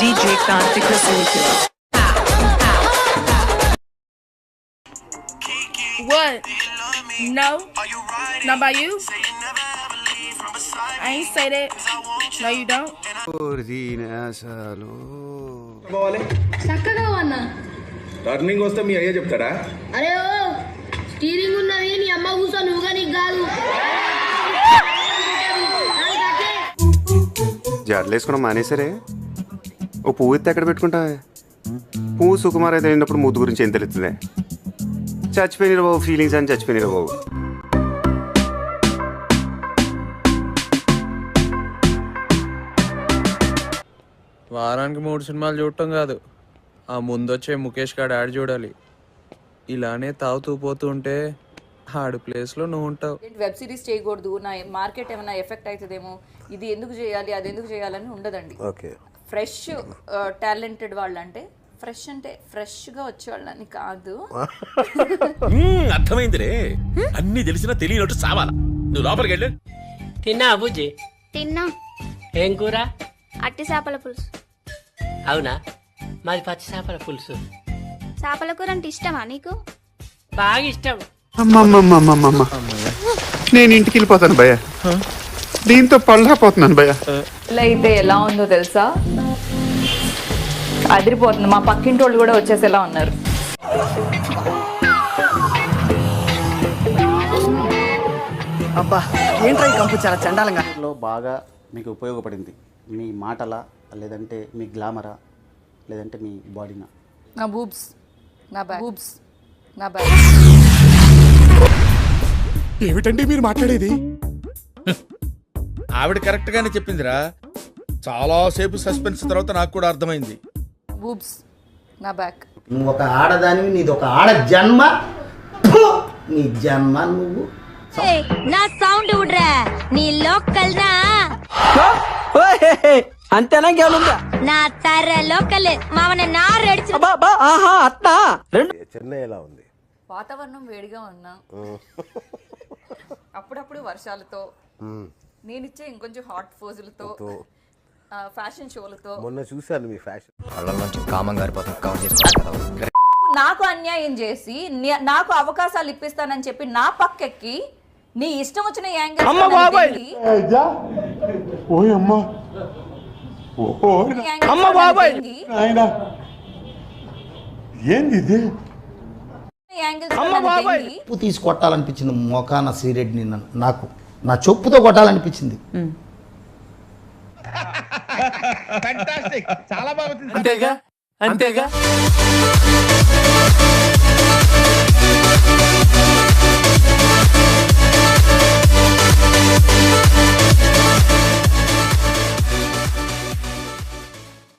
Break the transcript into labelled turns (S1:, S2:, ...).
S1: DJ Karthik Rasool.
S2: What? No? Not by you? I ain't say that. No, you don't.
S3: చక్కగా అన్నా
S4: turning వస్తే మీ అయ్యే చెప్తాడా?
S3: అరే ఓ స్టీరింగ్ ఉన్నది నీ అమ్మ కూర్చో నువ్వుగా నీకు కాదు.
S5: జడలేసుకోవడం మానేసరే. ఓ పువ్వు ఎత్తి ఎక్కడ పెట్టుకుంటా? పువ్వు సుకుమార్ అయితే అయినప్పుడు ముద్దు గురించి ఏం తెలుస్తుంది? చచ్చిపోయిన బాబు ఫీలింగ్స్ అని చచ్చిపోయిన బాబు.
S6: వారానికి 3 సినిమాలు చూడటం కాదు, ఆ ముందొచ్చే ముఖేష్ గారు యాడ్ చూడాలి. ఇలానే తాగుతూ పోతూ ఉంటే ఆడు ప్లేస్లో నువ్వు ఉంటావు.
S7: వెబ్ సిరీస్ చేయకూడదు, నా మార్కెట్ ఏమైనా ఎఫెక్ట్ అవుతుందేమో, ఇది ఎందుకు చేయాలి అది ఎందుకు చేయాలని ఉండదండి. ఫ్రెష్ టాలెంటెడ్ వాళ్ళు అంటే ఫ్రెష్ అంటే ఫ్రెష్గా వచ్చేవాళ్ళని కాదు.
S8: అర్థమైందిరే, అన్ని తెలిసినా తెలియనట్టు సావాలా. నువ్వు లోపలికి వెళ్ళు.
S9: తిన్నా అబుజీ?
S10: తిన్నా.
S9: ఏం కూర?
S10: అట్టి చేపల పులుసు.
S9: అవునా, మాది పచ్చి చేపల పులుసు.
S10: చేపల కూర అంటే ఇష్టమా నీకు?
S9: బాగా ఇష్టం.
S5: అమ్మమ్మమ్మమ్మమ్మ, నేను ఇంటికి వెళ్ళిపోతాను భయ్య. దీంతో పళ్ళపోతున్నాను భయ్య.
S7: అయితే ఎలా ఉందో తెలుసా, అదిరిపోతుంది. మా పక్కింటి వాళ్ళు కూడా వచ్చేసేలా ఉన్నారు.
S11: అబ్బా ఏంట్రా ఈ కంపు చాలా చండాలంగా.
S12: బాగా మీకు ఉపయోగపడింది మీ మాటలా, లేదంటే మీ గ్లామరా, లేదంటే మీ బాడీనా?
S7: నా బూబ్స్, నా బ్యాక్, బూబ్స్, నా బ్యాక్.
S4: ఏమిటండి మీరు మాట్లాడేది?
S8: ఆవిడ కరెక్ట్ గానే చెప్పిందిరా. చాలా సేపు సస్పెన్స్ తర్వాత నాకు కూడా అర్థమైంది.
S7: బూబ్స్, నా బ్యాక్.
S12: నువ్వు ఒక ఆడదానివి, నీది ఒక ఆడ జన్మ. నీ జన్మ నువ్వు.
S10: నా సౌండ్ ఉడ్రా నీ లోకల్ నా
S11: అంతేనా గేలుందా?
S10: నా తర్ర లోకల్ మావన నా రెడ్చి.
S11: ఆహా అట్లా
S5: చెన్నై ఎలా ఉంది?
S7: వాతావరణం వేడిగా ఉన్నా, అప్పుడప్పుడు వర్షాలతో, నేనిచ్చే ఇంకొంచెం హాట్ ఫోజులతో, ఫ్యాషన్ షోలతో.
S5: మొన్న చూశాను మీ ఫ్యాషన్.
S7: నాకు అన్యాయం చేసి నాకు అవకాశాలు ఇప్పిస్తానని చెప్పి నా పక్కెక్కి నీ ఇష్టం వచ్చిన యాంగిల్
S12: తీసి కొట్టాలనిపించింది మొఖాన శ్రీరెడ్డిని. నాకు నా చెప్పుతో కొట్టాలనిపించింది.
S8: చాలా బాగా
S11: అంతేగా.